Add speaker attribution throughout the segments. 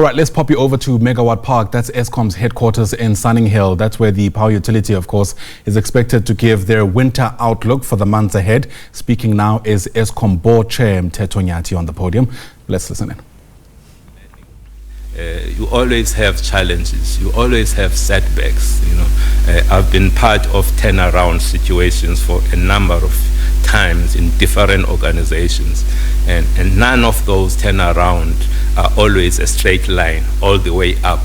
Speaker 1: All right, let's pop you over to Megawatt Park. That's Eskom's headquarters in Sunninghill. That's where the power utility, of course, is expected to give their winter outlook for the months ahead. Speaking now is Eskom Board Chair Mteto Nyati on the podium. Let's listen in.
Speaker 2: You always have challenges. You always have setbacks. I've been part of turnaround situations for a number of times in different organizations, and none of those turnaround are always a straight line all the way up.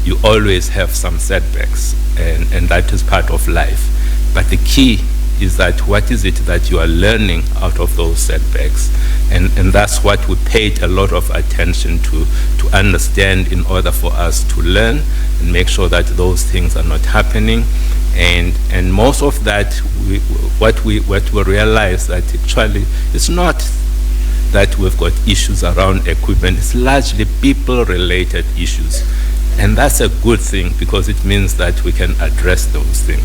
Speaker 2: You always have some setbacks, and that is part of life. But the key is that what is it that you are learning out of those setbacks? And that's what we paid a lot of attention to understand in order for us to learn and make sure that those things are not happening. And most of that, what we realize that actually it's not that we've got issues around equipment, it's largely people-related issues. And that's a good thing because it means that we can address those things.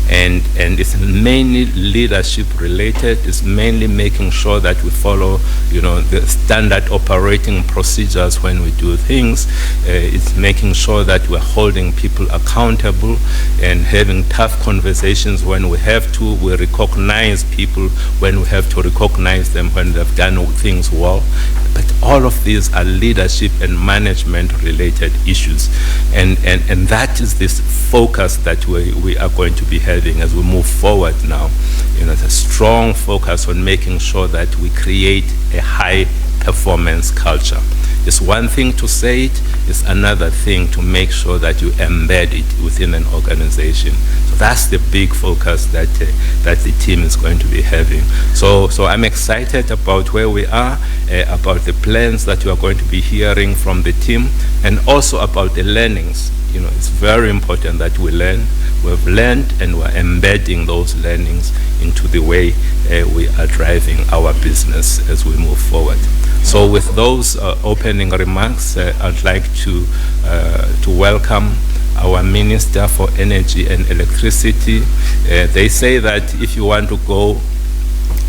Speaker 2: And it's mainly leadership related. It's mainly making sure that we follow, the standard operating procedures when we do things. It's making sure that we're holding people accountable and having tough conversations when we have to. We recognize people when we have to recognize them when they've done things well. But all of these are leadership and management related issues. And that is this focus that we are going to be having as we move forward now. It's a strong focus on making sure that we create a high performance culture. It's one thing to say it, it's another thing to make sure that you embed it within an organization. So that's the big focus that the team is going to be having. So I'm excited about where we are, about the plans that you are going to be hearing from the team, and also about the learnings. It's very important that we learn. We've learned and we're embedding those learnings into the way we are driving our business as we move forward. So with those opening remarks, I'd like to welcome our Minister for Energy and Electricity. They say that if you want to go,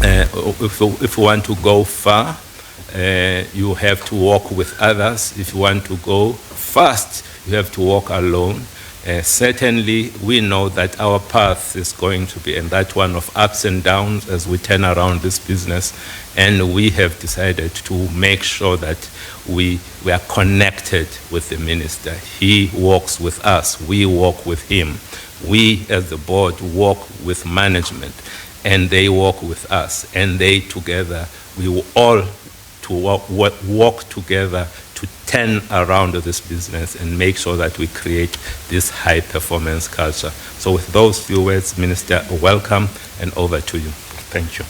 Speaker 2: if you want to go far, you have to walk with others. If you want to go fast, you have to walk alone. Certainly, we know that our path is going to be, and that one of ups and downs as we turn around this business. And we have decided to make sure that we are connected with the minister. He walks with us. We walk with him. We, as the board, walk with management, and they walk with us. And they together, we will all to walk together to turn around this business and make sure that we create this high performance culture. So with those few words, Minister, welcome, and over to you. Thank you.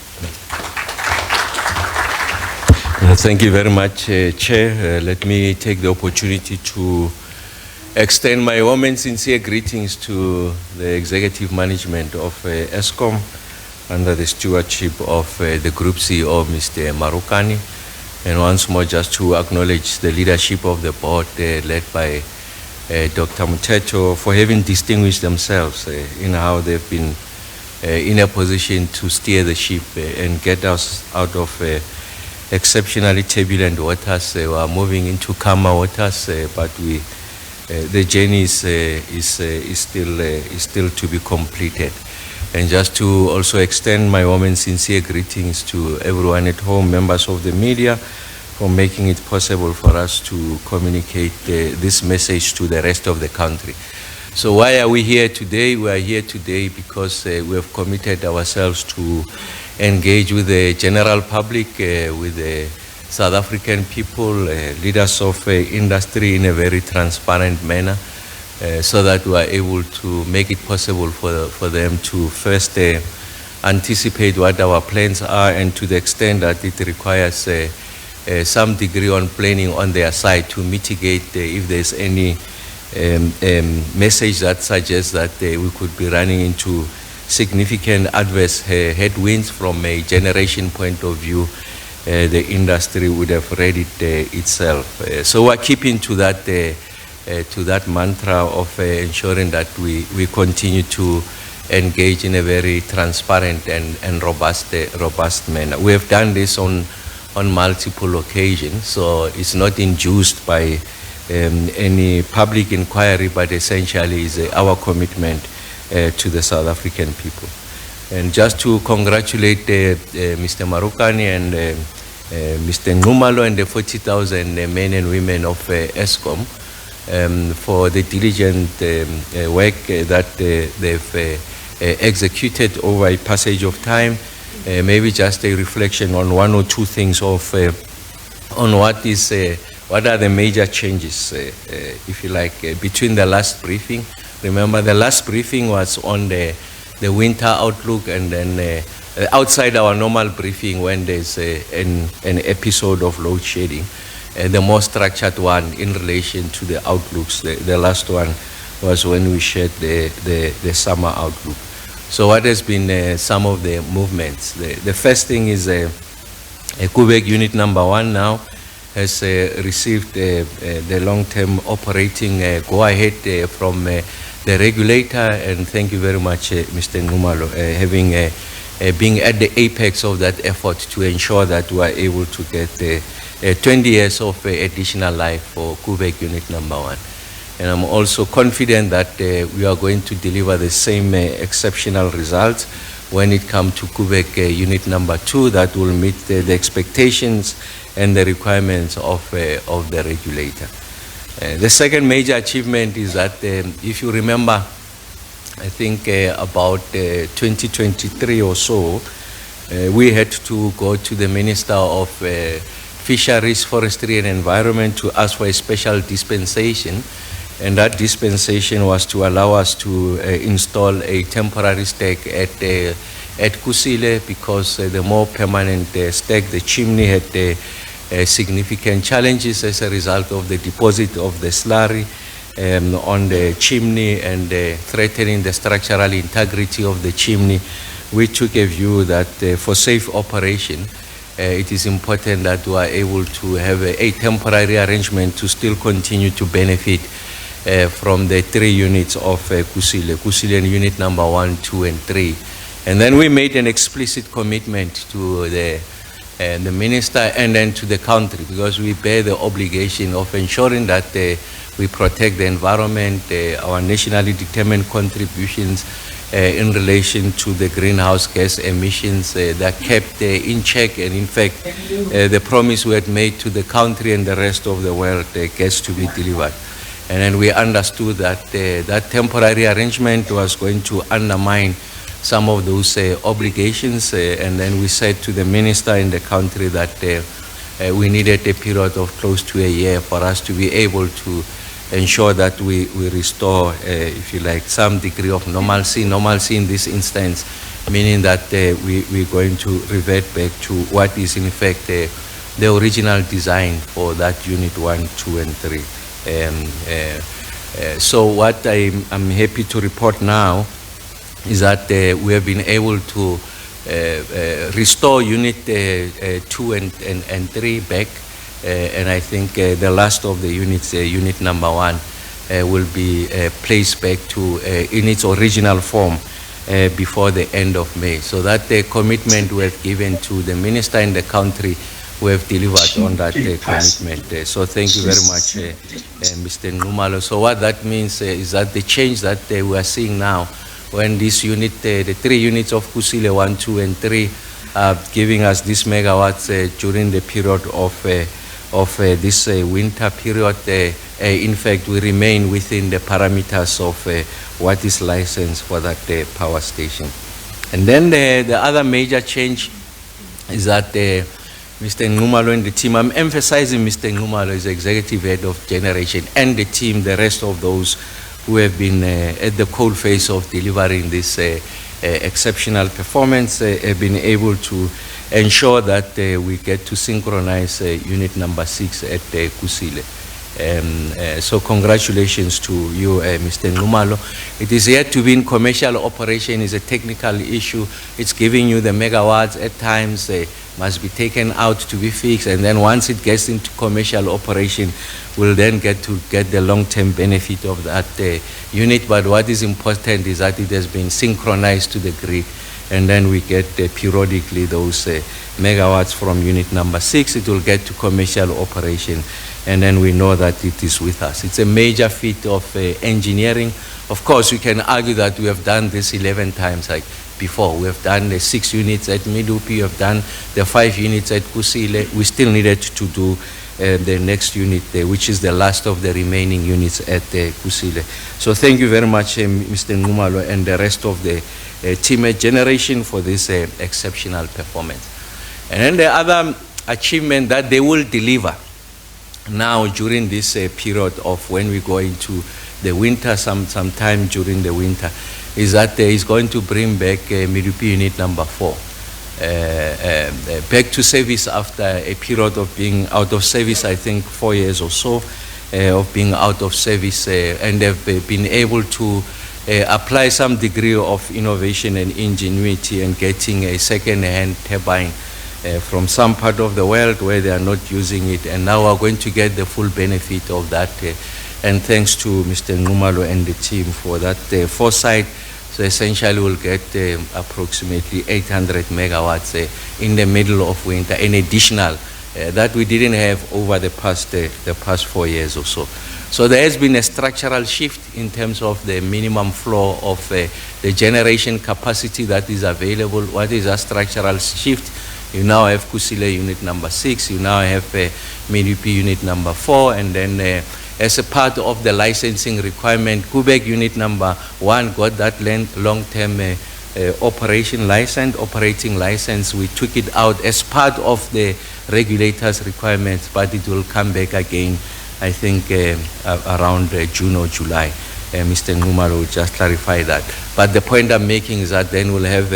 Speaker 3: Thank you very much, Chair. Let me take the opportunity to extend my warm and sincere greetings to the executive management of Eskom under the stewardship of the Group CEO, Mr. Marokane. And once more, just to acknowledge the leadership of the board led by Dr. Mteto for having distinguished themselves in how they've been in a position to steer the ship and get us out of exceptionally turbulent waters. We are moving into calmer waters, but the journey is still to be completed. And just to also extend my warm and sincere greetings to everyone at home, members of the media, for making it possible for us to communicate this message to the rest of the country. So why are we here today? We are here today because we have committed ourselves to engage with the general public, with the South African people, leaders of industry in a very transparent manner, so that we are able to make it possible for them to first anticipate what our plans are, and to the extent that it requires some degree on planning on their side to mitigate if there's any message that suggests that we could be running into significant adverse headwinds from a generation point of view. The industry would have read it itself. So we're keeping to that mantra of ensuring that we continue to engage in a very transparent and robust manner. We have done this on multiple occasions, so it's not induced by any public inquiry, but essentially is our commitment to the South African people. And just to congratulate Mr. Marokane and Mr. Nxumalo and the 40,000 men and women of Eskom for the diligent work that they've executed over a passage of time. Maybe just a reflection on one or two things of on what are the major changes, if you like, between the last briefing. Remember, the last briefing was on the winter outlook, and then outside our normal briefing when there's an episode of load shedding, the more structured one in relation to the outlooks. The last one was when we shared the summer outlook. So what has been some of the movements? The first thing is Kubek unit number 1 now has received the long-term operating go-ahead from the regulator, and thank you very much, Mr. Nxumalo, having being at the apex of that effort to ensure that we are able to get 20 years of additional life for Kubek unit number 1. And I'm also confident that we are going to deliver the same exceptional results when it comes to Kubek unit number 2 that will meet the expectations and the requirements of the regulator. The second major achievement is that if you remember, I think about 2023 or so, we had to go to the Minister of Fisheries, Forestry and Environment to ask for a special dispensation. And that dispensation was to allow us to install a temporary stack at Kusile, because the more permanent stack, the chimney had significant challenges as a result of the deposit of the slurry on the chimney and threatening the structural integrity of the chimney. We took a view that for safe operation, it is important that we are able to have a temporary arrangement to still continue to benefit from the 3 units of Kusile unit number 1, 2, and 3. And then we made an explicit commitment to the minister and then to the country, because we bear the obligation of ensuring that we protect the environment, our nationally determined contributions in relation to the greenhouse gas emissions that kept in check, and in fact the promise we had made to the country and the rest of the world gets to be delivered. And then we understood that that temporary arrangement was going to undermine some of those obligations, and then we said to the minister in the country that we needed a period of close to a year for us to be able to ensure that we restore, if you like, some degree of normalcy in this instance, meaning that we're going to revert back to what is in fact the original design for that unit 1, 2, and 3. So what I'm happy to report now is that we have been able to restore unit 2 and 3 back, and I think the last of the units, unit number 1, will be placed back to in its original form before the end of May. So that commitment we have given to the minister in the country, we have delivered on that commitment. So thank you very much, Mr. Nxumalo. So what that means is that the change that we are seeing now, when this unit, the 3 units of Kusile 1, 2, and 3 are giving us these megawatts during the period of this winter period, in fact, we remain within the parameters of what is licensed for that power station. And then the other major change is that Mr. Nxumalo and the team, I'm emphasizing Mr. Nxumalo as executive head of generation, and the team, the rest of those who have been at the cold face of delivering this exceptional performance, have been able to ensure that we get to synchronize unit number 6 at Kusile. So congratulations to you, Mr. Nxumalo. It is yet to be in commercial operation. It's a technical issue. It's giving you the megawatts. At times they must be taken out to be fixed, and then once it gets into commercial operation, we'll then get the long-term benefit of that unit. But what is important is that it has been synchronized to the grid, and then we get periodically those megawatts from unit number 6. It will get to commercial operation and then we know that it is with us. It's a major feat of engineering. Of course, we can argue that we have done this 11 times like before. We have done the 6 units at Medupi, we have done the 5 units at Kusile. We still needed to do the next unit, which is the last of the remaining units at Kusile. So thank you very much, Mr. Ngumalo, and the rest of the team at Generation for this exceptional performance. And then the other achievement that they will deliver now during this period of when we go into the winter, sometime during the winter, is that is going to bring back Medupi unit number 4 back to service after a period of being out of service, I think 4 years or so of being out of service, and they've been able to apply some degree of innovation and ingenuity and getting a second-hand turbine from some part of the world where they are not using it, and now are going to get the full benefit of that. And thanks to Mr. Ngumalo and the team for that foresight. So essentially we'll get approximately 800 megawatts in the middle of winter, an additional that we didn't have over the past 4 years or so. So there has been a structural shift in terms of the minimum flow of the generation capacity that is available. What is a structural shift? You now have Kusile unit number 6, you now have Medupi unit number 4, and then as a part of the licensing requirement, Kubek unit number 1 got that long-term operating license. We took it out as part of the regulator's requirements, but it will come back again, I think, around June or July. Mr. Ngumalo will just clarify that. But the point I'm making is that then we'll have,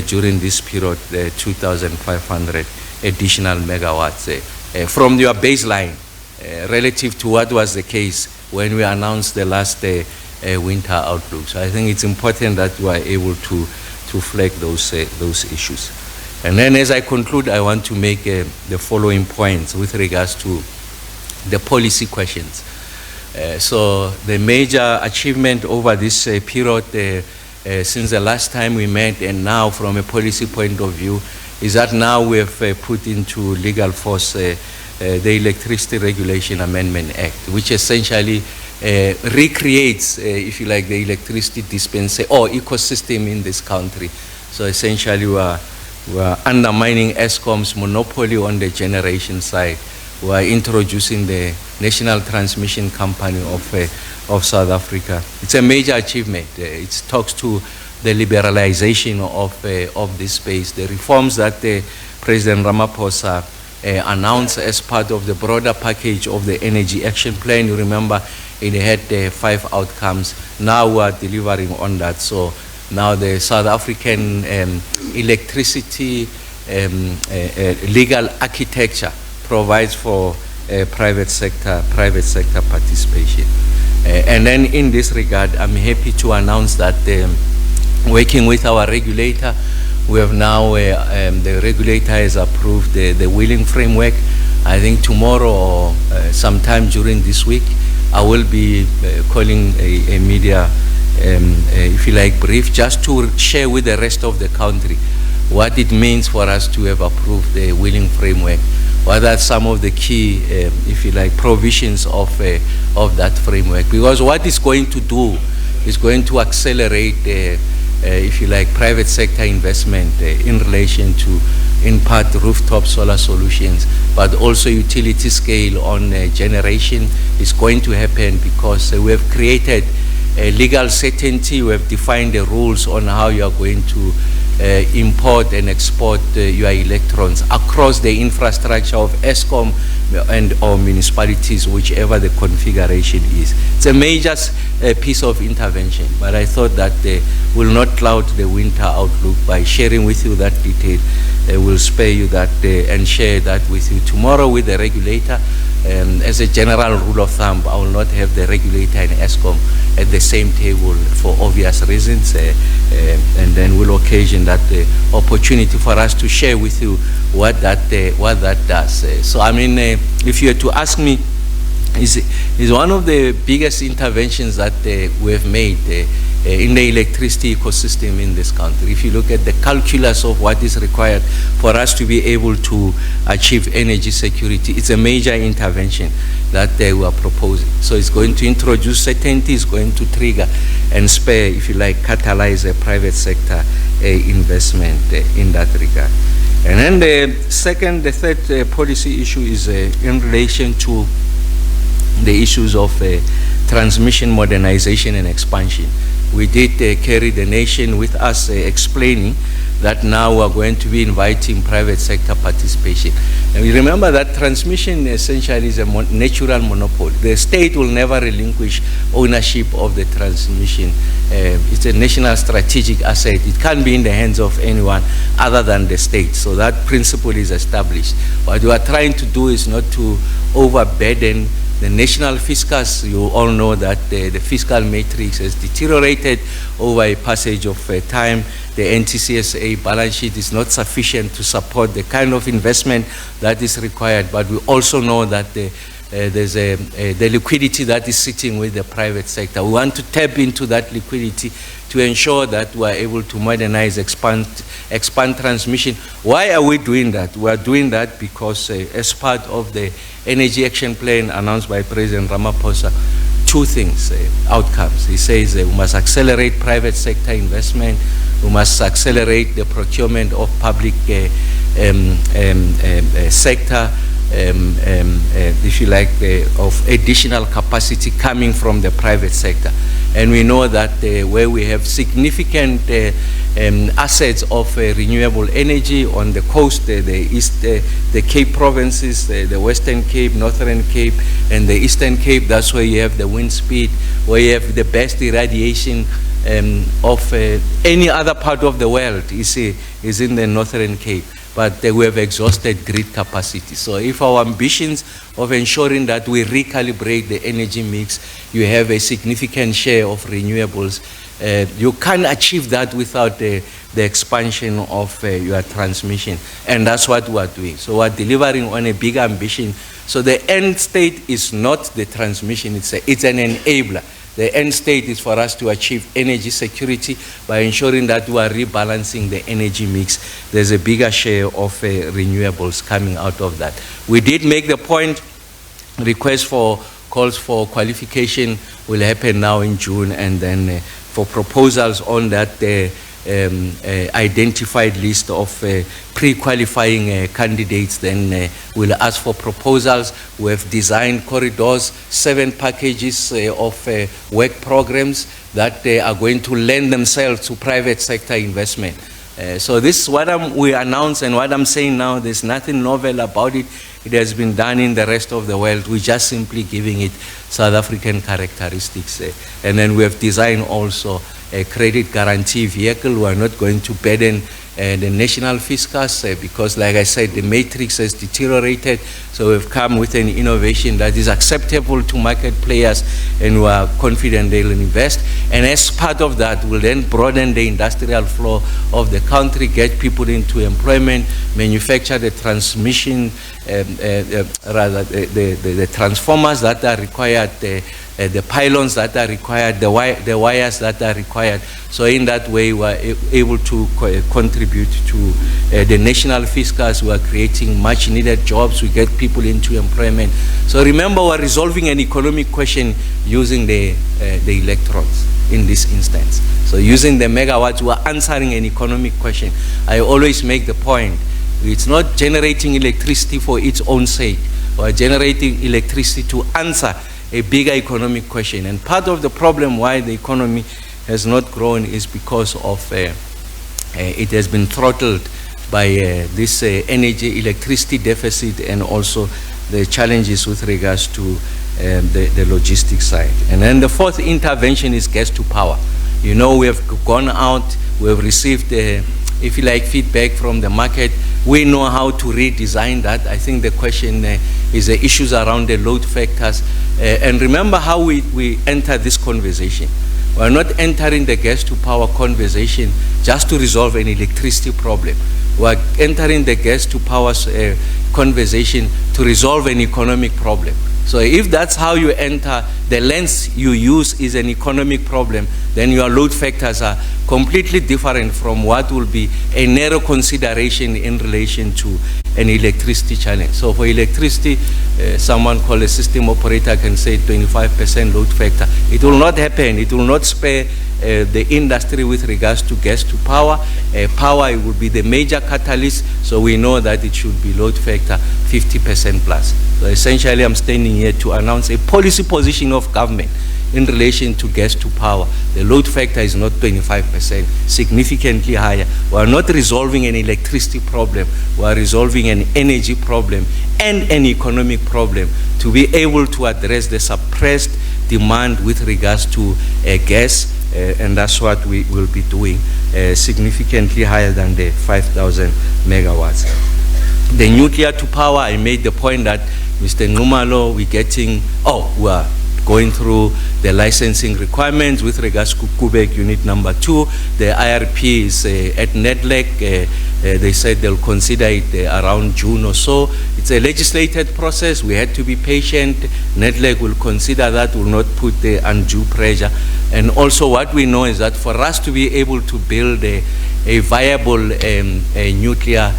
Speaker 3: during this period, 2,500 additional megawatts from your baseline, relative to what was the case when we announced the last winter outlook. So I think it's important that we are able to flag those issues. And then as I conclude, I want to make the following points with regards to the policy questions. So the major achievement over this period since the last time we met and now from a policy point of view is that now we have put into legal force the Electricity Regulation Amendment Act, which essentially recreates, if you like, the electricity dispensation or ecosystem in this country. So essentially we are undermining Eskom's monopoly on the generation side. We are introducing the National Transmission Company of South Africa. It's a major achievement. It talks to the liberalization of this space, the reforms that President Ramaphosa announced as part of the broader package of the Energy Action Plan. You remember it had 5 outcomes. Now we are delivering on that. So now the South African electricity legal architecture provides for private sector participation. And then in this regard, I'm happy to announce that working with our regulator, we have now, the regulator has approved the wheeling framework. I think tomorrow or sometime during this week, I will be calling a media, if you like, brief, just to share with the rest of the country what it means for us to have approved the wheeling framework. What are some of the key, if you like, provisions of that framework? Because what it's going to do is going to accelerate if you like, private sector investment in relation to, in part, rooftop solar solutions, but also utility scale on generation is going to happen because we have created legal certainty. We have defined the rules on how you are going to import and export your electrons across the infrastructure of Eskom and or municipalities, whichever the configuration is. It's a major piece of intervention, but I thought that will not cloud the winter outlook by sharing with you that detail. We'll spare you that and share that with you tomorrow with the regulator. As a general rule of thumb, I will not have the regulator and Eskom at the same table for obvious reasons, and then will occasion that opportunity for us to share with you what that does. So I mean, if you were to ask me is one of the biggest interventions that we have made in the electricity ecosystem in this country. If you look at the calculus of what is required for us to be able to achieve energy security, it's a major intervention that we are proposing. So it's going to introduce certainty, it's going to trigger and spare, if you like, catalyze a private sector investment in that regard. And then the third policy issue is in relation to the issues of transmission modernization and expansion. We did carry the nation with us explaining that now we're going to be inviting private sector participation. And we remember that transmission essentially is a natural monopoly. The state will never relinquish ownership of the transmission. It's a national strategic asset. It can't be in the hands of anyone other than the state. So that principle is established. What we are trying to do is not to overburden the national fiscus. You all know that the fiscal matrix has deteriorated over a passage of time. The NTCSA balance sheet is not sufficient to support the kind of investment that is required, but we also know that there's the liquidity that is sitting with the private sector. We want to tap into that liquidity to ensure that we are able to modernize, expand transmission. Why are we doing that? We are doing that because as part of the Energy Action Plan announced by President Ramaphosa, two things, outcomes. He says we must accelerate private sector investment, we must accelerate the procurement of public sector, if you like, of additional capacity coming from the private sector. And we know that where we have significant assets of renewable energy on the coast, the Cape provinces, the Western Cape, Northern Cape, and the Eastern Cape, that's where you have the wind speed, where you have the best irradiation of any other part of the world is in the Northern Cape. But we have exhausted grid capacity. So if our ambitions of ensuring that we recalibrate the energy mix, you have a significant share of renewables, you can't achieve that without the expansion of your transmission. And that's what we are doing. So we're delivering on a big ambition. So the end state is not the transmission, it's an enabler. The end state is for us to achieve energy security by ensuring that we are rebalancing the energy mix. There's a bigger share of renewables coming out of that. We did make the point, request for calls for qualification will happen now in June, and then for proposals on that identified list of pre-qualifying candidates, then we'll ask for proposals. We have designed corridors, 7 packages of work programs that are going to lend themselves to private sector investment. So this is what we announced, and what I'm saying now, there's nothing novel about it. It has been done in the rest of the world. We're just simply giving it South African characteristics. And then we have designed also a credit guarantee vehicle. We are not going to burden the national fiscus because, like I said, the matrix has deteriorated. So we've come with an innovation that is acceptable to market players, and we are confident they will invest. And as part of that, we'll then broaden the industrial flow of the country, get people into employment, manufacture the transmission, the transformers that are required, the pylons that are required, the wires that are required. So in that way, we are able to contribute to the national fiscus. We are creating much needed jobs. We get people into employment. So remember, we are resolving an economic question using the electrons in this instance. So using the megawatts, we are answering an economic question. I always make the point, it's not generating electricity for its own sake. We are generating electricity to answer a bigger economic question. And part of the problem why the economy has not grown is because of it has been throttled by this energy electricity deficit, and also the challenges with regards to the logistics side. And then the fourth intervention is gas to power. You know, we have gone out, we have received, if you like, feedback from the market. We know how to redesign that. I think the question is the issues around the load factors. And remember how we enter this conversation. We're not entering the gas to power conversation just to resolve an electricity problem. We're entering the gas to power conversation to resolve an economic problem. So if that's how you enter, the lens you use is an economic problem, then your load factors are completely different from what will be a narrow consideration in relation to an electricity challenge. So for electricity, someone called a system operator can say 25% load factor. It will not happen. It will not spare the industry with regards to gas to power. Power will be the major catalyst, so we know that it should be load factor 50% plus. So essentially, I'm standing here to announce a policy position of government in relation to gas to power. The load factor is not 25%, significantly higher. We are not resolving an electricity problem. We are resolving an energy problem and an economic problem to be able to address the suppressed demand with regards to gas, and that's what we will be doing, significantly higher than the 5,000 megawatts. The nuclear to power, I made the point that Mr. Nxumalo, we are going through the licensing requirements with regards to Kubek Unit Number 2. The IRP is at NEDLEC. They said they'll consider it around June or so. It's a legislated process. We had to be patient. NEDLEC will consider that, will not put the undue pressure. And also what we know is that for us to be able to build a viable nuclear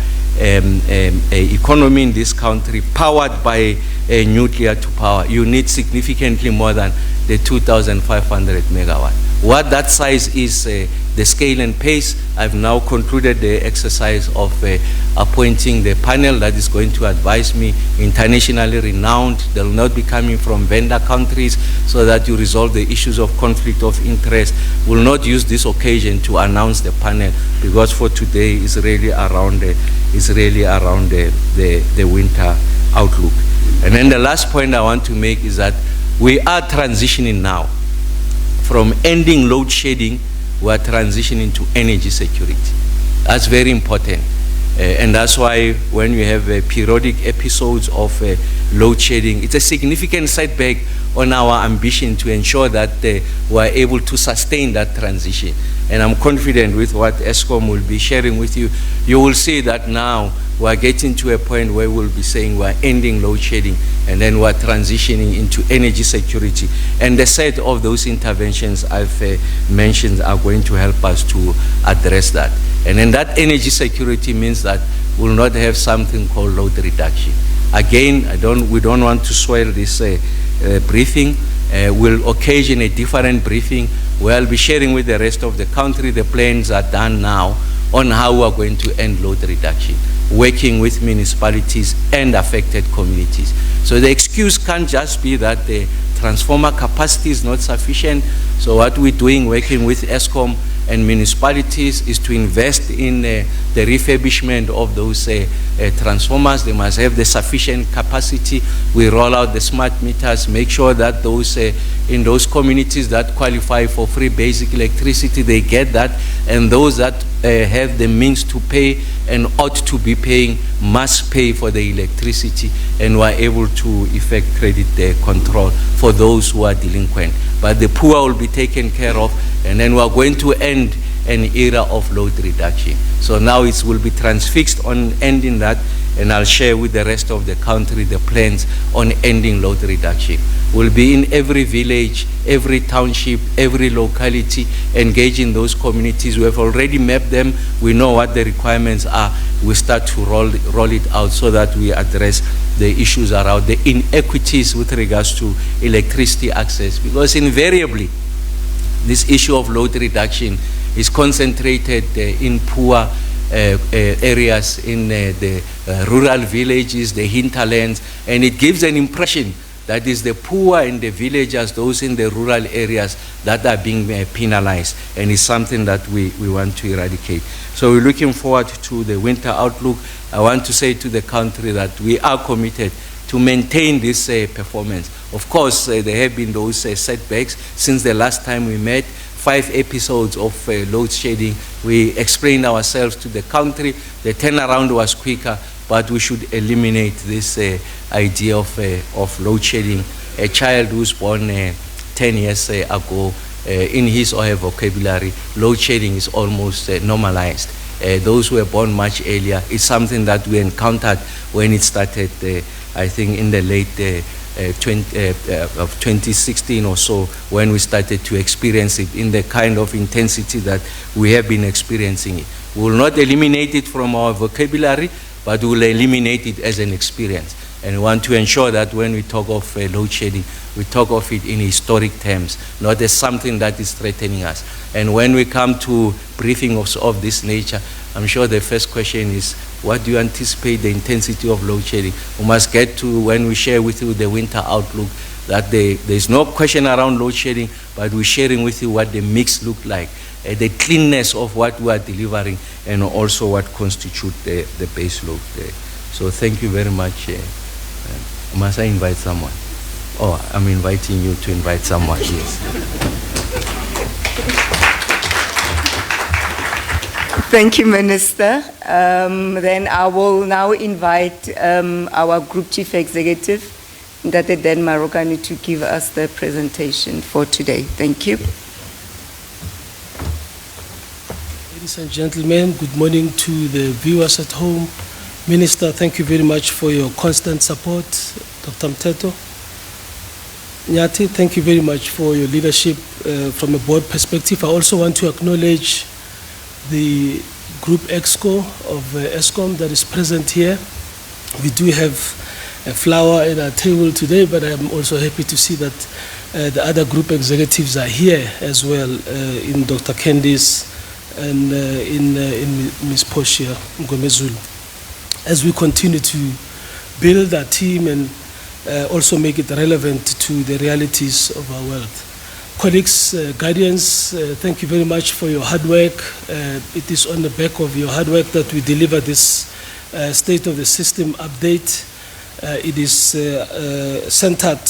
Speaker 3: economy in this country powered by nuclear to power, you need significantly more than the 2,500 megawatt. What that size is, the scale and pace, I've now concluded the exercise of appointing the panel that is going to advise me, internationally renowned. They'll not be coming from vendor countries, so that you resolve the issues of conflict of interest. We'll not use this occasion to announce the panel, because for today is really around the winter outlook. And then the last point I want to make is that we are transitioning now from ending load shedding. We are transitioning to energy security. That's very important. And that's why when we have periodic episodes of load shedding, it's a significant setback on our ambition to ensure that we are able to sustain that transition. And I'm confident with what Eskom will be sharing with you. You will see that now we are getting to a point where we'll be saying we are ending load shedding, and then we are transitioning into energy security. And the set of those interventions I've mentioned are going to help us to address that. And then that energy security means that we'll not have something called load reduction. Again, we don't want to swell this briefing. We'll occasion a different briefing where I'll be sharing with the rest of the country. The plans are done now on how we are going to end load reduction, working with municipalities and affected communities. So the excuse can't just be that the transformer capacity is not sufficient. So what we're doing, working with Eskom and municipalities, is to invest in the refurbishment of those transformers. They must have the sufficient capacity. We roll out the smart meters, make sure that those in those communities that qualify for free basic electricity, they get that, and those that have the means to pay and ought to be paying must pay for the electricity, and we're able to effect credit control for those who are delinquent. But the poor will be taken care of, and then we're going to end an era of load reduction. So now it will be transfixed on ending that, and I'll share with the rest of the country the plans on ending load reduction. We'll be in every village, every township, every locality, engaging those communities. We have already mapped them. We know what the requirements are. We start to roll it out so that we address the issues around the inequities with regards to electricity access. Because invariably, this issue of load reduction is concentrated in poor areas, in the rural villages, the hinterlands, and it gives an impression that is the poor and the villagers, those in the rural areas, that are being penalized, and it's something that we want to eradicate. So we're looking forward to the winter outlook. I want to say to the country that we are committed to maintain this performance. Of course, there have been those setbacks since the last time we met. 5 episodes of load shedding. We explained ourselves to the country. The turnaround was quicker, but we should eliminate this idea of load shedding. A child who's born 10 years ago, in his or her vocabulary, load shedding is almost normalized. Those who were born much earlier, it's something that we encountered when it started, I think, in the late 2016 or so, when we started to experience it in the kind of intensity that we have been experiencing it. We will not eliminate it from our vocabulary, but we will eliminate it as an experience. And we want to ensure that when we talk of load shedding, we talk of it in historic terms, not as something that is threatening us. And when we come to briefings of this nature, I'm sure the first question is, what do you anticipate the intensity of load shedding? We must get to, when we share with you the winter outlook, that there's no question around load shedding, but we're sharing with you what the mix look like, the cleanness of what we are delivering, and also what constitute the base load there. So thank you very much. Must I invite someone? Oh, I'm inviting you to invite someone, yes.
Speaker 4: Thank you, Minister. Then I will now invite our Group Chief Executive, Executive Dan Marokane, to give us the presentation for today. Thank you.
Speaker 5: Ladies and gentlemen, good morning to the viewers at home. Minister, thank you very much for your constant support. Dr. Mteto. Nyati, thank you very much for your leadership from a board perspective. I also want to acknowledge the Group Exco of Eskom that is present here. We do have a flower at our table today, but I'm also happy to see that the other group executives are here as well, in Dr. Candice and in Ms. Portia Ngomezulu, as we continue to build our team and also make it relevant to the realities of our world. Colleagues, guardians, thank you very much for your hard work. It is on the back of your hard work that we deliver this state of the system update. It is centered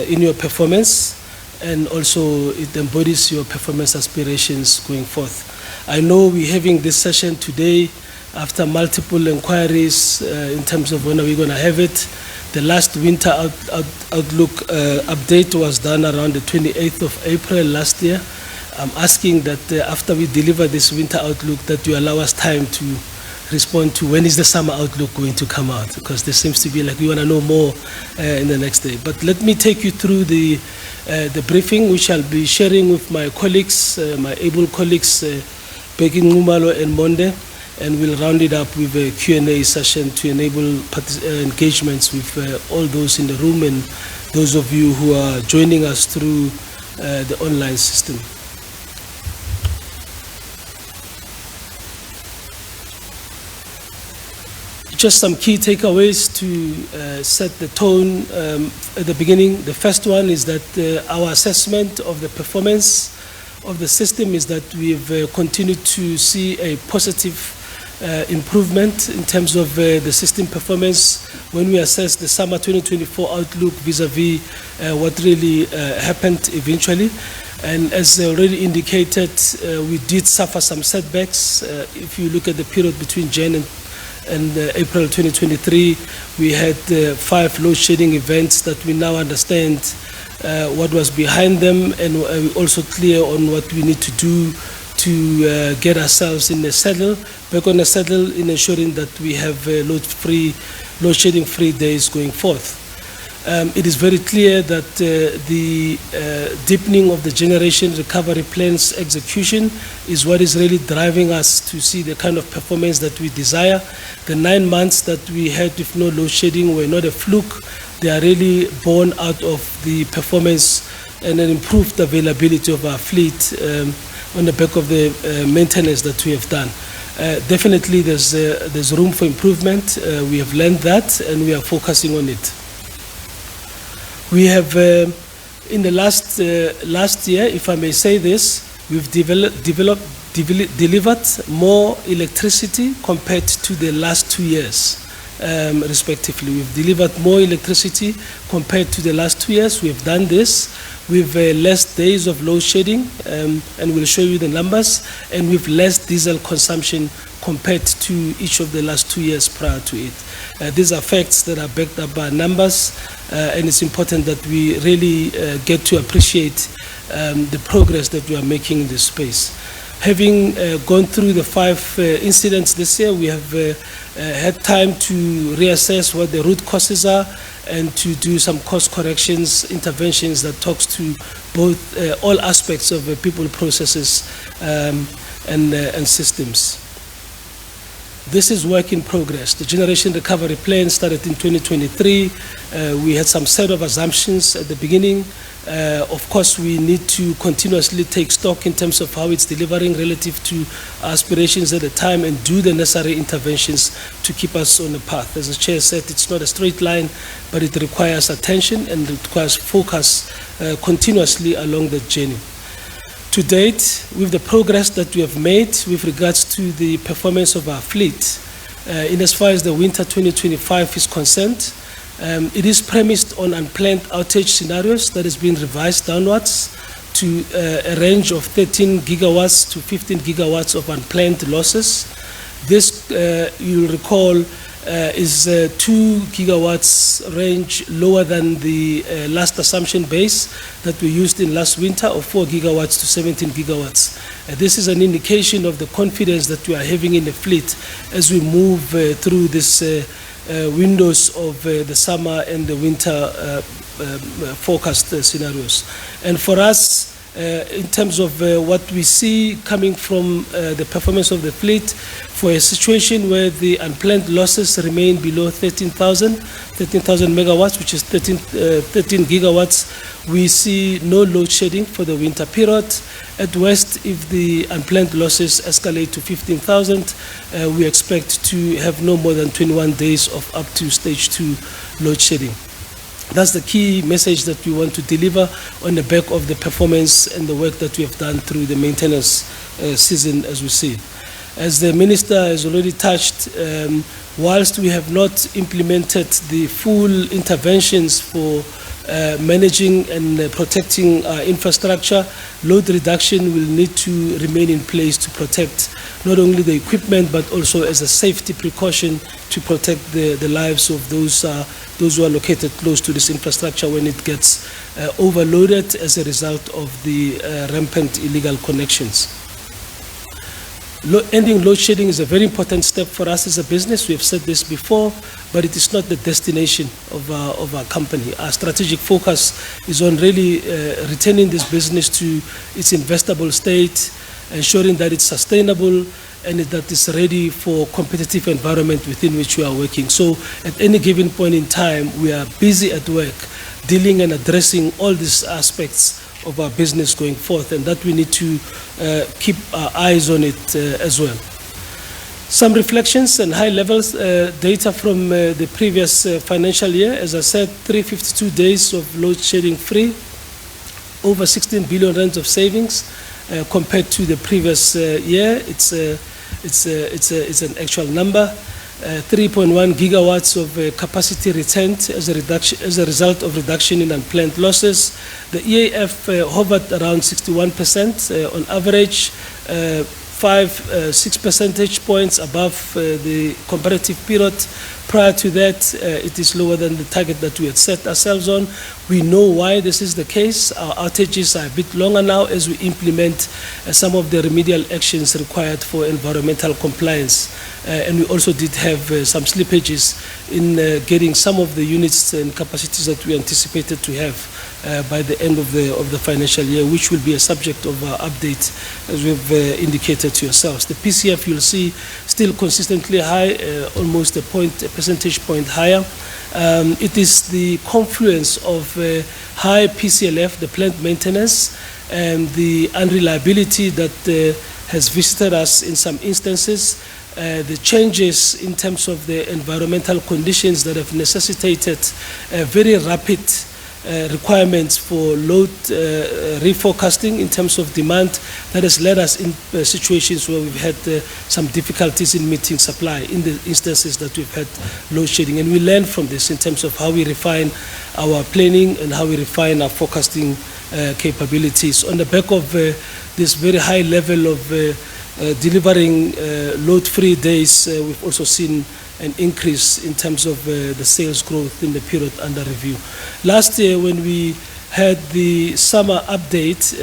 Speaker 5: in your performance, and also it embodies your performance aspirations going forth. I know we're having this session today after multiple inquiries in terms of when are we going to have it. The last winter outlook update was done around the 28th of April last year. I'm asking that after we deliver this winter outlook, that you allow us time to respond to when is the summer outlook going to come out, because there seems to be like we want to know more in the next day. But let me take you through the briefing, which I'll be sharing with my colleagues, my able colleagues, Peggy Ngumalo and Monde, and we'll round it up with a Q&A session to enable engagements with all those in the room and those of you who are joining us through the online system. Just some key takeaways to set the tone at the beginning. The first one is that our assessment of the performance of the system is that we've continued to see a positive improvement in terms of the system performance when we assess the summer 2024 outlook vis-a-vis what really happened eventually. And as already indicated, we did suffer some setbacks. If you look at the period between Jan and April 2023, we had 5 load shedding events that we now understand what was behind them, and we're also clear on what we need to do to get ourselves in the saddle, back on the saddle, in ensuring that we have load shedding free days going forth. It is very clear that the deepening of the generation recovery plan's execution is what is really driving us to see the kind of performance that we desire. The 9 months that we had with no load shedding were not a fluke. They are really born out of the performance and an improved availability of our fleet on the back of the maintenance that we have done. Definitely there's room for improvement. We have learned that and we are focusing on it. We have, in the last year, if I may say this, we've delivered more electricity compared to the last 2 years, respectively. We've delivered more electricity compared to the last 2 years. We've done this with less days of load shedding, and we'll show you the numbers, and with less diesel consumption compared to each of the last 2 years prior to it. These are facts that are backed up by numbers, and it's important that we really get to appreciate the progress that we are making in this space. Having gone through the 5 incidents this year, we have had time to reassess what the root causes are and to do some course corrections, interventions that talks to both all aspects of people, processes, and systems. This is work in progress. The Generation Recovery Plan started in 2023. We had some set of assumptions at the beginning. Of course, we need to continuously take stock in terms of how it's delivering relative to aspirations at the time and do the necessary interventions to keep us on the path. As the Chair said, it's not a straight line, but it requires attention and it requires focus continuously along the journey. To date, with the progress that we have made with regards to the performance of our fleet, in as far as the winter 2025 is concerned, it is premised on unplanned outage scenarios that has been revised downwards to a range of 13 gigawatts to 15 gigawatts of unplanned losses. This, you'll recall, is 2 gigawatts range lower than the last assumption base that we used in last winter of 4 gigawatts to 17 gigawatts. This is an indication of the confidence that we are having in the fleet as we move through this windows of the summer and the winter forecast scenarios. And for us, in terms of what we see coming from the performance of the fleet, for a situation where the unplanned losses remain below 13,000 megawatts, which is 13 gigawatts, we see no load shedding for the winter period. At West, if the unplanned losses escalate to 15,000, we expect to have no more than 21 days of up to stage 2 load shedding. That's the key message that we want to deliver on the back of the performance and the work that we have done through the maintenance season as we see. As the Minister has already touched, whilst we have not implemented the full interventions for managing and protecting our infrastructure, load reduction will need to remain in place to protect not only the equipment but also as a safety precaution to protect the lives of those who are located close to this infrastructure when it gets overloaded as a result of the rampant illegal connections. Ending load shedding is a very important step for us as a business. We have said this before, but it is not the destination of our company. Our strategic focus is on really returning this business to its investable state, ensuring that it's sustainable and that it's ready for competitive environment within which we are working. So at any given point in time, we are busy at work dealing and addressing all these aspects of our business going forth, and that we need to keep our eyes on it as well. Some reflections and high levels data from the previous financial year. As I said, 352 days of load shedding free, over 16 billion rands of savings compared to the previous year. It's an actual number. 3.1 gigawatts of capacity returned as a result of reduction in unplanned losses. The EAF hovered around 61% on average, 6 percentage points above the comparative period. Prior to that, it is lower than the target that we had set ourselves on. We know why this is the case. Our outages are a bit longer now as we implement some of the remedial actions required for environmental compliance. And we also did have some slippages in getting some of the units and capacities that we anticipated to have by the end of the financial year, which will be a subject of our update as we've indicated to yourselves. The PCF, you'll see, still consistently high, almost a percentage point higher. It is the confluence of high PCLF, the plant maintenance, and the unreliability that has visited us in some instances. The changes in terms of the environmental conditions that have necessitated very rapid requirements for load reforecasting in terms of demand that has led us in situations where we've had some difficulties in meeting supply in the instances that we've had load shedding. And we learn from this in terms of how we refine our planning and how we refine our forecasting capabilities. On the back of this very high level of delivering load-free days, we've also seen an increase in terms of the sales growth in the period under review. Last year, when we had the summer update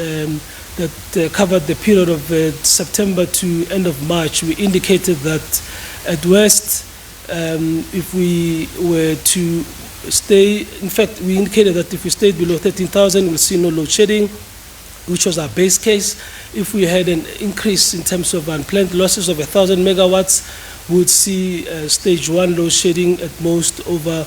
Speaker 5: that covered the period of September to end of March, we indicated that at West, if we were to in fact, we indicated that if we stayed below 13,000, we'll see no load shedding, which was our base case. If we had an increase in terms of unplanned losses of 1,000 megawatts, we would see stage 1 load shedding at most over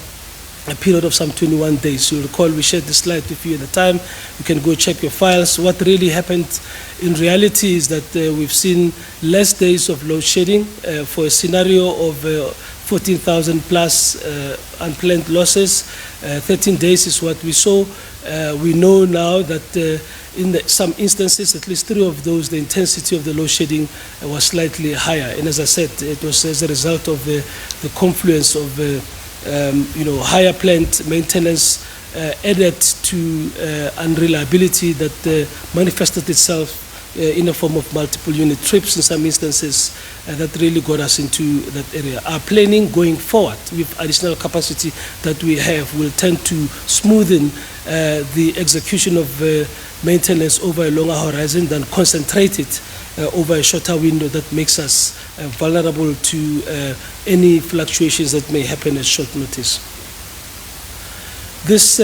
Speaker 5: a period of some 21 days. You'll recall we shared this slide with you at the time. You can go check your files. What really happened in reality is that we've seen less days of load shedding for a scenario of 14,000 plus unplanned losses. 13 days is what we saw. We know now that in some instances, at least 3 of those, the intensity of the load shedding was slightly higher. And as I said, it was as a result of the confluence of higher plant maintenance added to unreliability that manifested itself in a form of multiple unit trips in some instances that really got us into that area. Our planning going forward with additional capacity that we have will tend to smoothen the execution of maintenance over a longer horizon than concentrate it over a shorter window that makes us vulnerable to any fluctuations that may happen at short notice. This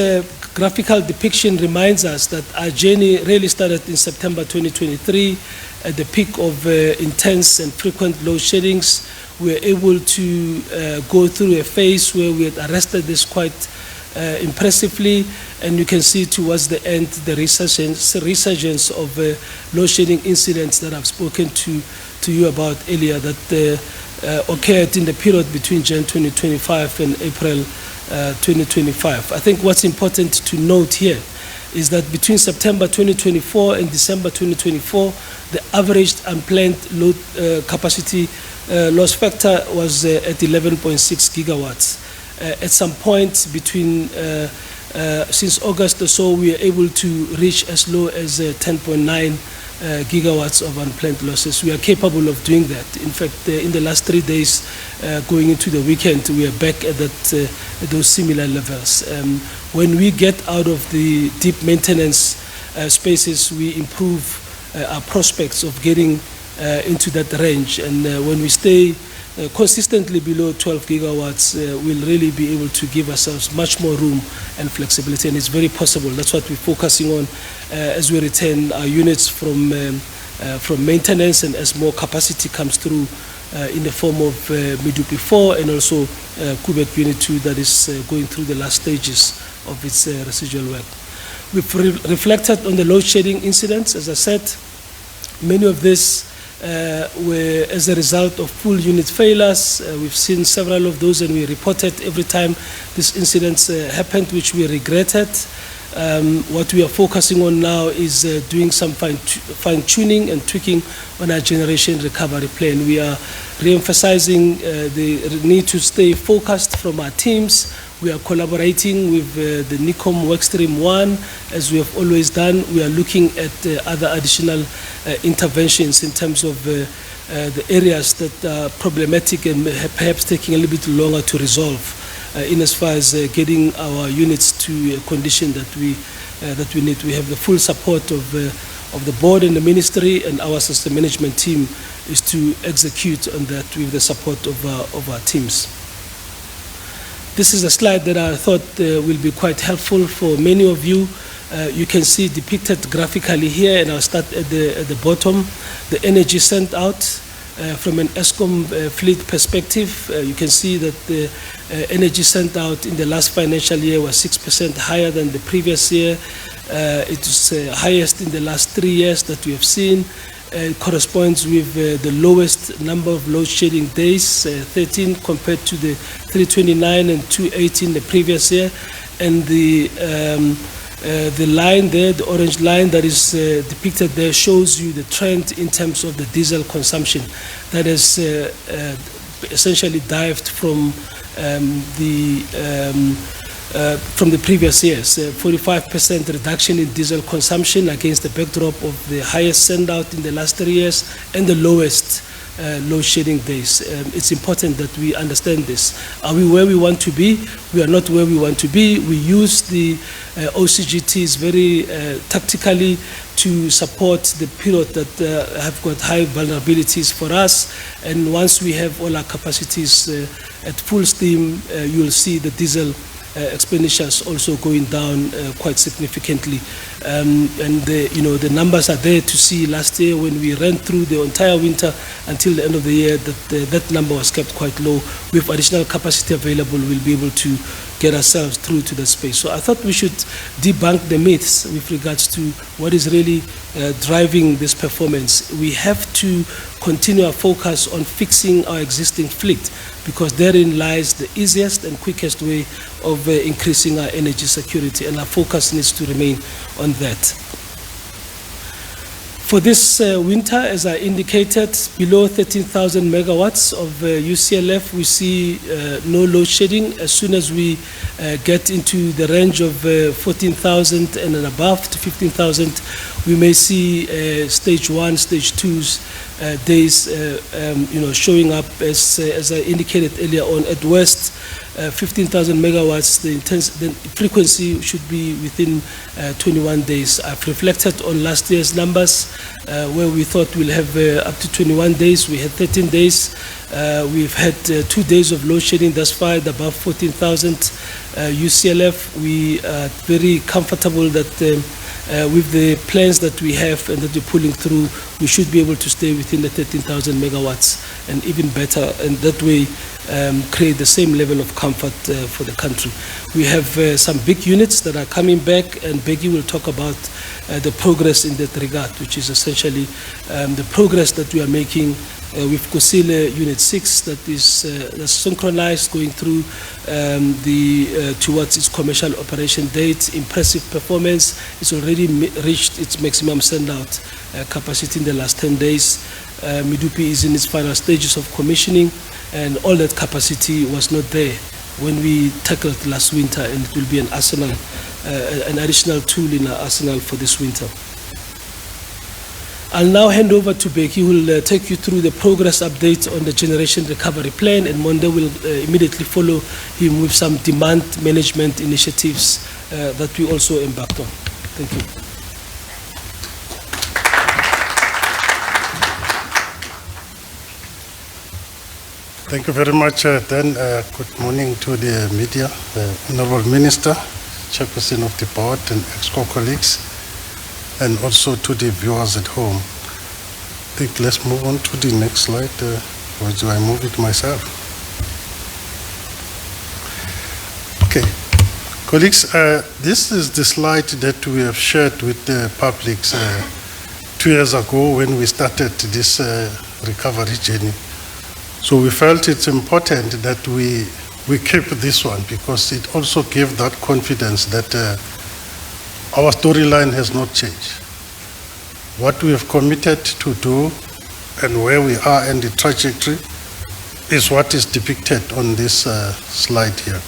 Speaker 5: graphical depiction reminds us that our journey really started in September 2023 at the peak of intense and frequent load sheddings. We were able to go through a phase where we had arrested this quite impressively, and you can see towards the end the resurgence of load shedding incidents that I've spoken to you about earlier that occurred in the period between Jan 2025 and April 2025. I think what's important to note here is that between September 2024 and December 2024, the average unplanned load capacity loss factor was at 11.6 gigawatts. At some point between since August or so, we are able to reach as low as 10.9 gigawatts of unplanned losses. We are capable of doing that. In fact, in the last 3 days going into the weekend, we are back at those similar levels. When we get out of the deep maintenance spaces, we improve our prospects of getting into that range. And when we stay consistently below 12 gigawatts, we'll really be able to give ourselves much more room and flexibility, and it's very possible. That's what we're focusing on as we return our units from maintenance and as more capacity comes through in the form of Medupi 4 and also Quebec Unit 2 that is going through the last stages of its residual work. We've reflected on the load shedding incidents. As I said, many of these were as a result of full unit failures. We've seen several of those, and we reported every time these incidents happened, which we regretted. What we are focusing on now is doing some fine-tuning and tweaking on our generation recovery plan. We are re-emphasizing the need to stay focused from our teams. We are collaborating with the NICOM Workstream 1, as we have always done. We are looking at other additional interventions in terms of the areas that are problematic and perhaps taking a little bit longer to resolve in as far as getting our units to a condition that we need. We have the full support of the board and the ministry, and our system management team is to execute on that with the support of our teams. This is a slide that I thought will be quite helpful for many of you. You can see depicted graphically here, and I'll start at the bottom, the energy sent out from an Eskom fleet perspective. You can see that the energy sent out in the last financial year was 6% higher than the previous year. It was highest in the last 3 years that we have seen. It corresponds with the lowest number of load shedding days, 13 compared to the 329 and 218 the previous year. And the line there, the orange line that is depicted there, shows you the trend in terms of the diesel consumption that has essentially dived from the previous years. 45% reduction in diesel consumption against the backdrop of the highest send out in the last 3 years and the lowest load shedding days. It's important that we understand this. Are we where we want to be? We are not where we want to be. We use the OCGTs very tactically to support the period that have got high vulnerabilities for us. And once we have all our capacities at full steam, you'll see the diesel expenditures also going down quite significantly. The numbers are there to see. Last year when we ran through the entire winter until the end of the year, that number was kept quite low. With additional capacity available, we'll be able to get ourselves through to the space. So I thought we should debunk the myths with regards to what is really driving this performance. We have to continue our focus on fixing our existing fleet, because therein lies the easiest and quickest way of increasing our energy security, and our focus needs to remain on that. For this winter, as I indicated, below 13,000 megawatts of UCLF, we see no load shedding. As soon as we get into the range of 14,000 and above to 15,000, we may see stage 1, stage 2's days showing up, as I indicated earlier on. At worst, 15,000 megawatts, the frequency should be within 21 days. I've reflected on last year's numbers where we thought we'll have up to 21 days. We had 13 days. We've had 2 days of load shedding thus far at above 14,000 UCLF. We are very comfortable that with the plans that we have and that we're pulling through, we should be able to stay within the 13,000 megawatts and even better, and that way create the same level of comfort for the country. We have some big units that are coming back, and Becky will talk about the progress in that regard, which is essentially the progress that we are making with Kusile Unit 6 that is that's synchronized, going through towards its commercial operation date. Impressive performance. It's already reached its maximum send-out capacity in the last 10 days. Medupi is in its final stages of commissioning, and all that capacity was not there when we tackled last winter, and it will be an arsenal, an additional tool in our arsenal for this winter. I'll now hand over to Becky, who will take you through the progress update on the generation recovery plan, and Monde will immediately follow him with some demand management initiatives that we also embarked on. Thank you.
Speaker 6: Thank you very much, Dan. Good morning to the media, Honorable Minister, Chairperson of the Board, and Exco colleagues, and also to the viewers at home. I think let's move on to the next slide, or do I move it myself? Okay, colleagues, this is the slide that we have shared with the public 2 years ago when we started this recovery journey. So we felt it's important that we keep this one, because it also gave that confidence that our storyline has not changed. What we have committed to do and where we are and the trajectory is what is depicted on this slide here.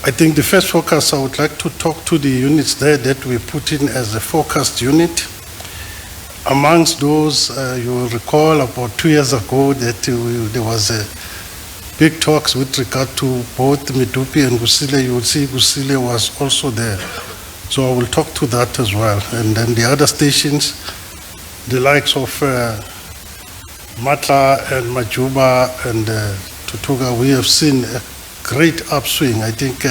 Speaker 6: I think the first focus, I would like to talk to the units there that we put in as a focused unit. Amongst those, you will recall about 2 years ago that there was a big talks with regard to both Medupi and Kusile. You will see Kusile was also there. So I will talk to that as well. And then the other stations, the likes of Matla and Majuba and Tutuga, we have seen a great upswing. I think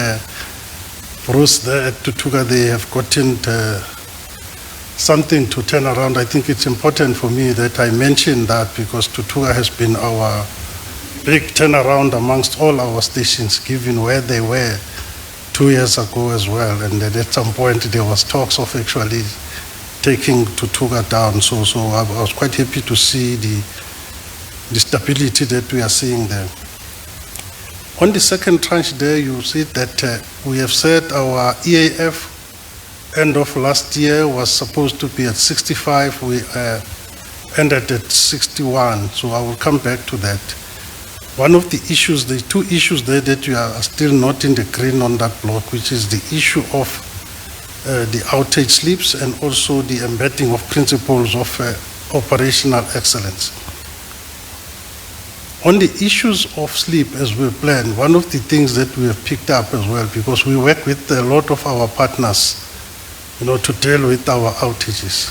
Speaker 6: Bruce there at Tutuga, they have gotten something to turn around. I think it's important for me that I mention that, because Tutuga has been our big turnaround amongst all our stations, given where they were 2 years ago as well. And then at some point there was talks of actually taking Tutuga down. So I was quite happy to see the stability that we are seeing there. On the second tranche there, you see that we have said our EAF end of last year was supposed to be at 65. We ended at 61. So I will come back to that. One of the issues, the two issues there that we are still not in the green on that block, which is the issue of the outage slips and also the embedding of principles of operational excellence. On the issues of sleep, as we plan, one of the things that we have picked up as well, because we work with a lot of our partners, to deal with our outages.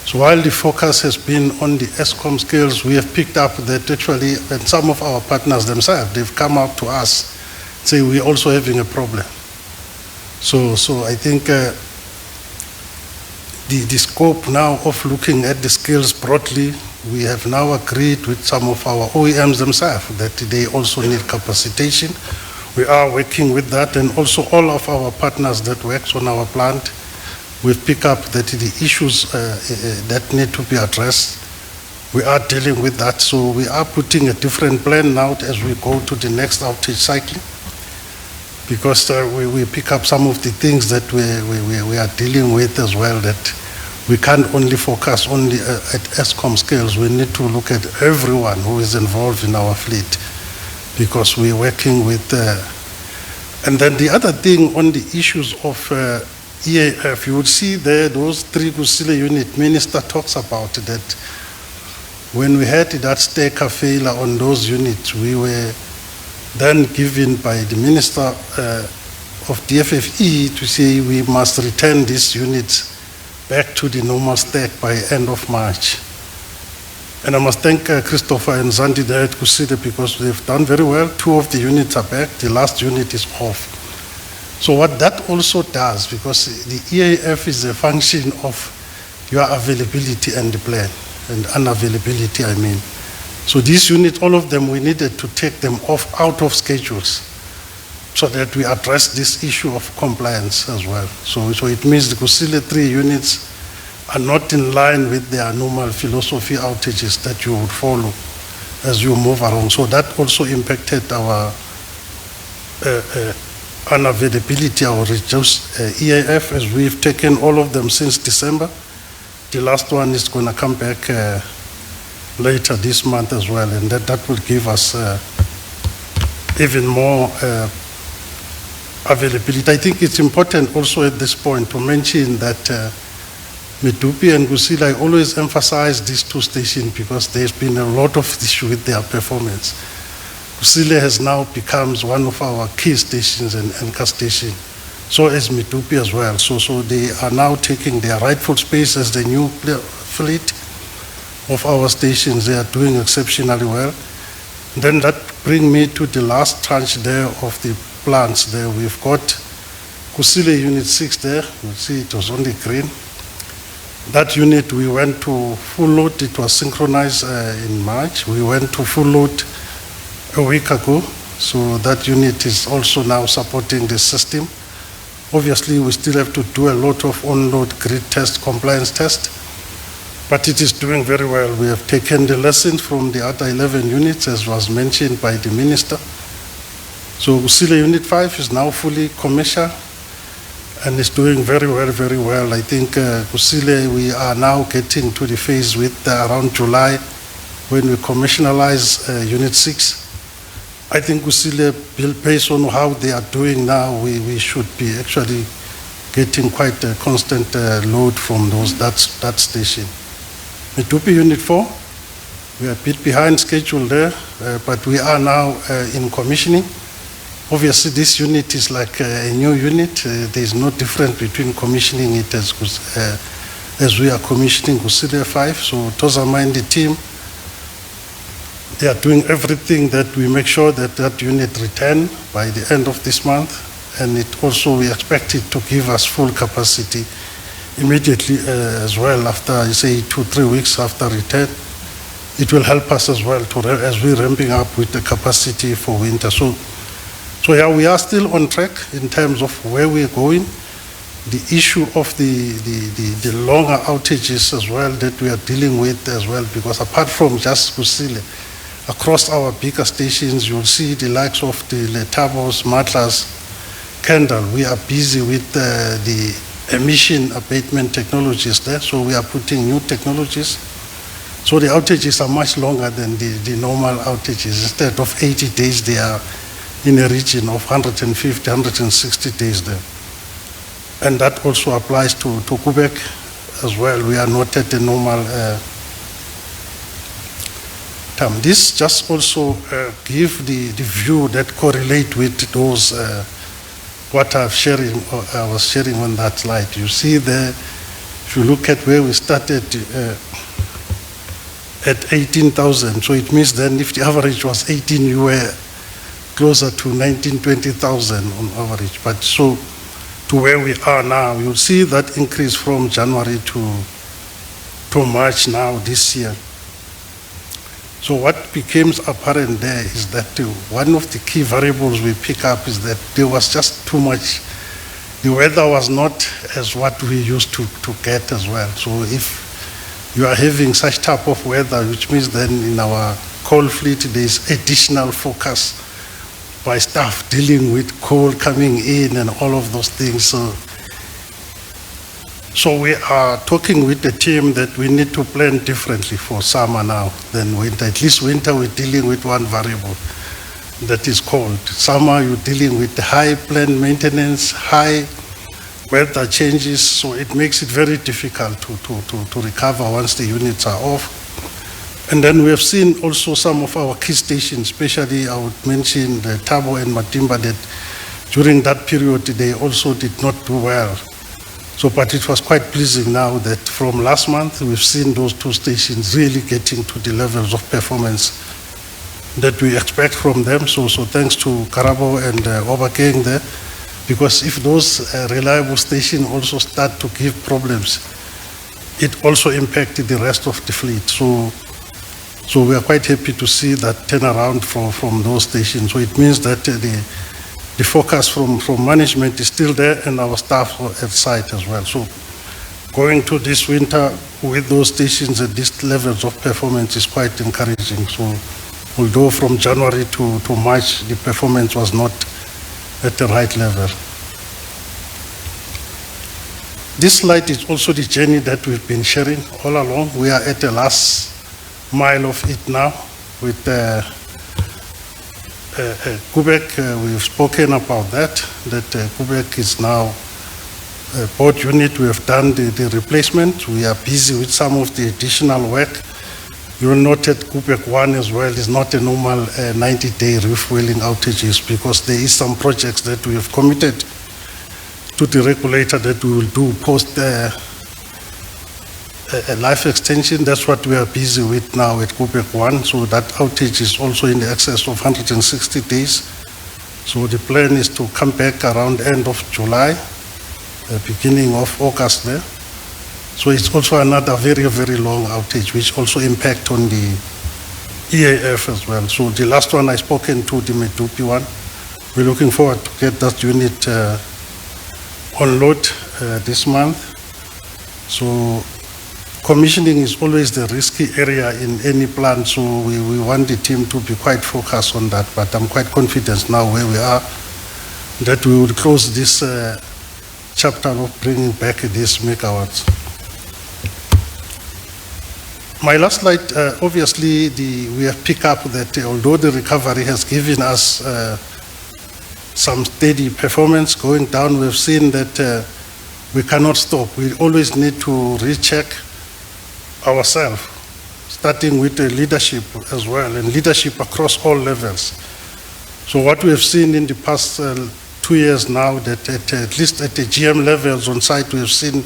Speaker 6: So while the focus has been on the Eskom scales, we have picked up that actually, and some of our partners themselves, they've come out to us say we're also having a problem. So I think the scope now of looking at the skills broadly, we have now agreed with some of our OEMs themselves that they also need capacitation. We are working with that, and also all of our partners that works on our plant, we've picked up that the issues that need to be addressed, we are dealing with that. So we are putting a different plan now as we go to the next outage cycle, because we pick up some of the things that we are dealing with as well, that we can't only focus only at Eskom scales. We need to look at everyone who is involved in our fleet, because we're working with, and then the other thing on the issues of EAF, you would see there those 3 Kusile unit, Minister talks about that. When we had that stacker failure on those units, we were then given by the Minister of DFFE to say we must return these units back to the normal stack by end of March. And I must thank Christopher and Zandi there at Kusile, because they've done very well. 2 of the units are back, the last unit is off. So what that also does, because the EAF is a function of your availability and the plan, and unavailability, I mean. So these units, all of them, we needed to take them off out of schedules so that we address this issue of compliance as well. So it means the Kusile 3 units are not in line with their normal philosophy outages that you would follow as you move around. So that also impacted our unavailability, our reduced EAF, as we've taken all of them since December. The last one is going to come back later this month as well, and that will give us even more availability. I think it's important also at this point to mention that Medupi and Kusile, I always emphasize these 2 stations because there's been a lot of issue with their performance. Kusile has now become one of our key stations and anchor station. So is Medupi as well. So they are now taking their rightful space as the new fleet of our stations. They are doing exceptionally well. Then that brings me to the last tranche there of the plants there. We've got Kusile Unit 6 there. You see it was only green. That unit, we went to full load. It was synchronized in March. We went to full load a week ago. So that unit is also now supporting the system. Obviously, we still have to do a lot of on-load grid test, compliance test, but it is doing very well. We have taken the lessons from the other 11 units, as was mentioned by the Minister. So Kusile Unit 5 is now fully commercial and is doing very well, very well. I think Kusile, we are now getting to the phase with around July when we commercialize Unit 6. I think Kusile, based on how they are doing now, we should be actually getting quite a constant load from that station. Medupi Unit 4, we are a bit behind schedule there, but we are now in commissioning. Obviously, this unit is like a new unit. There is no difference between commissioning it as we are commissioning Kusile 5. So Tozama and the team, they are doing everything that we make sure that that unit return by the end of this month. And it also, we expect it to give us full capacity immediately as well after, say, 2-3 weeks after return. It will help us as well as we're ramping up with the capacity for winter. So yeah, we are still on track in terms of where we're going. The issue of the longer outages as well that we are dealing with as well, because apart from just Kusile, across our bigger stations, you'll see the likes of the Letabos, Matlas, Kendall. We are busy with the emission abatement technologies there, so we are putting new technologies. So the outages are much longer than the normal outages. Instead of 80 days, they are in a region of 150, 160 days there. And that also applies to Quebec as well. We are not at the normal time. This just also give the view that correlate with those what I was sharing on that slide. You see there, if you look at where we started at 18,000, so it means then if the average was 18, you were closer to 19,000-20,000 on average. But so to where we are now, you'll see that increase from January to March now this year. So what becomes apparent there is that one of the key variables we pick up is that there was just too much. The weather was not as what we used to get as well. So if you are having such type of weather, which means then in our coal fleet there's additional focus by staff dealing with coal coming in and all of those things. So we are talking with the team that we need to plan differently for summer now than winter. At least winter we're dealing with one variable that is cold. Summer you're dealing with high plant maintenance, high weather changes, so it makes it very difficult to recover once the units are off. And then we have seen also some of our key stations, especially I would mention the Thabo and Matimba, that during that period they also did not do well. So, but it was quite pleasing now that from last month we've seen those two stations really getting to the levels of performance that we expect from them. So thanks to Karabo and Obakeng there, because if those reliable stations also start to give problems, it also impacted the rest of the fleet. So we are quite happy to see that turnaround from those stations. So it means that the focus from management is still there and our staff are at site as well. So going to this winter with those stations at these levels of performance is quite encouraging. So although from January to March the performance was not at the right level. This slide is also the journey that we've been sharing all along. We are at the last mile of it now with Kubek. We've spoken about that Kubek is now a port unit. We have done the replacement. We are busy with some of the additional work. You will note that Kubek 1 as well is not a normal 90-day refueling outages, because there is some projects that we have committed to the regulator that we will do post a life extension. That's what we are busy with now at Kubek 1. So that outage is also in the excess of 160 days. So the plan is to come back around end of July, beginning of August there. So it's also another very, very long outage, which also impact on the EAF as well. So the last one I spoken to, the Medupi one, we're looking forward to get that unit on load this month. So commissioning is always the risky area in any plant, so we want the team to be quite focused on that. But I'm quite confident now where we are that we will close this chapter of bringing back these megawatts. My last slide, obviously we have picked up that although the recovery has given us some steady performance going down, we've seen that we cannot stop. We always need to recheck ourselves, starting with the leadership as well, and leadership across all levels. So what we have seen in the past 2 years now, that at least at the GM levels on site, we have seen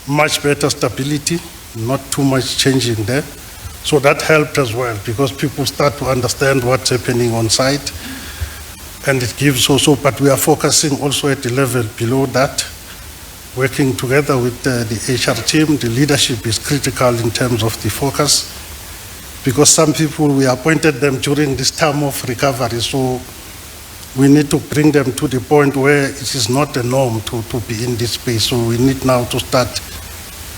Speaker 6: much better stability, not too much changing there. So that helped as well, because people start to understand what's happening on site, and it gives also, but we are focusing also at the level below that, working together with the HR team. The leadership is critical in terms of the focus, because some people, we appointed them during this time of recovery, so we need to bring them to the point where it is not a norm to be in this space. So we need now to start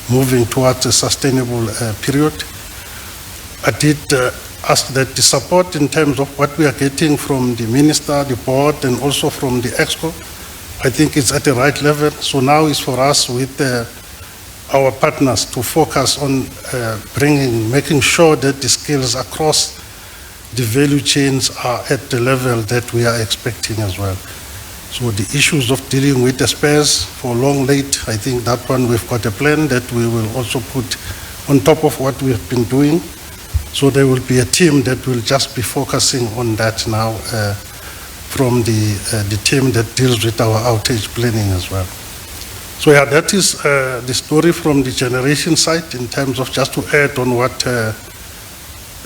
Speaker 6: moving towards a sustainable period. I did ask that the support in terms of what we are getting from the minister, the board, and also from the Exco, I think it's at the right level. So now it's for us with our partners to focus on making sure that the skills across the value chains are at the level that we are expecting as well. So the issues of dealing with the spares for long late, I think that one we've got a plan that we will also put on top of what we have been doing. So there will be a team that will just be focusing on that now from the team that deals with our outage planning as well. So yeah, that is the story from the generation side in terms of just to add on what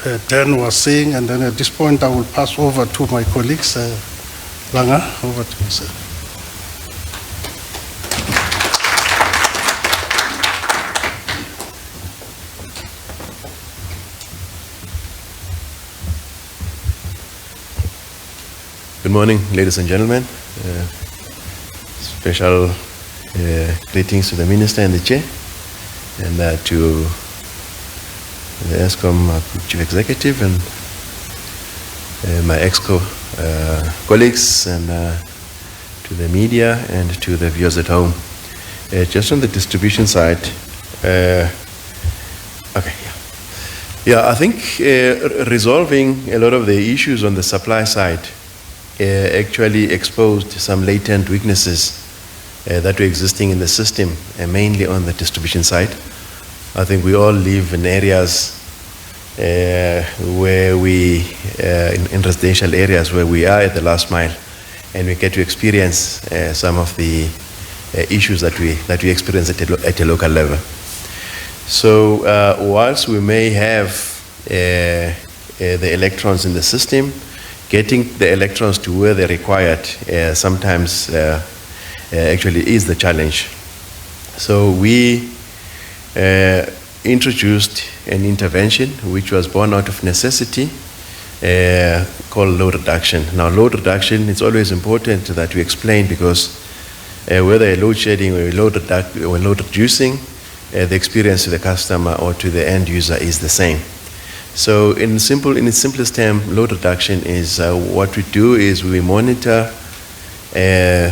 Speaker 6: Dan was saying, and then at this point I will pass over to my colleagues. Langa, over to you, sir.
Speaker 7: Good morning, ladies and gentlemen. Special greetings to the Minister and the Chair, and to the Eskom Group Chief Executive and my EXCO colleagues, and to the media and to the viewers at home. Just on the distribution side, I think resolving a lot of the issues on the supply side actually exposed some latent weaknesses that were existing in the system, mainly on the distribution side. I think we all live in areas where we, in residential areas where we are at the last mile, and we get to experience some of the issues that we experience at a local level. So whilst we may have the electrons in the system, getting the electrons to where they're required sometimes actually is the challenge. So we introduced an intervention which was born out of necessity called load reduction. Now, load reduction, it's always important that we explain, because whether a load shedding or load reducing, the experience to the customer or to the end user is the same. So in its simplest term, load reduction is what we do is we monitor the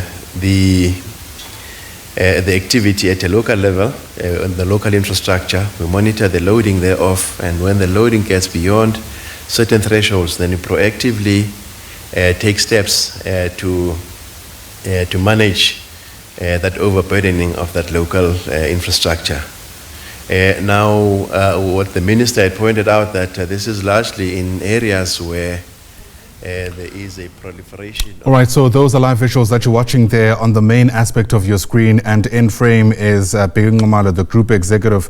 Speaker 7: activity at a local level, on the local infrastructure. We monitor the loading thereof, and when the loading gets beyond certain thresholds, then we proactively take steps to manage that overburdening of that local infrastructure. Now, what the Minister had pointed out, that this is largely in areas where there is a proliferation.
Speaker 1: All right, so those are live visuals that you're watching there on the main aspect of your screen, and in frame is Ngomala, the Group Executive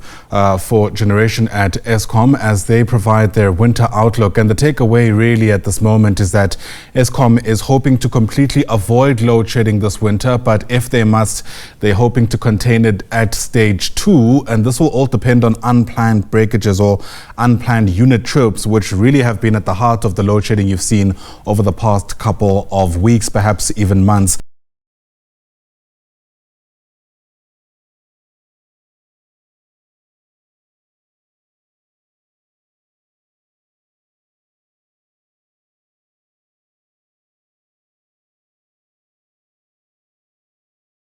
Speaker 1: for Generation at Eskom, as they provide their winter outlook. And the takeaway really at this moment is that Eskom is hoping to completely avoid load shedding this winter, but if they must, they're hoping to contain it at stage 2, and this will all depend on unplanned breakages or unplanned unit trips, which really have been at the heart of the load shedding you've seen over the past couple of weeks, perhaps even months.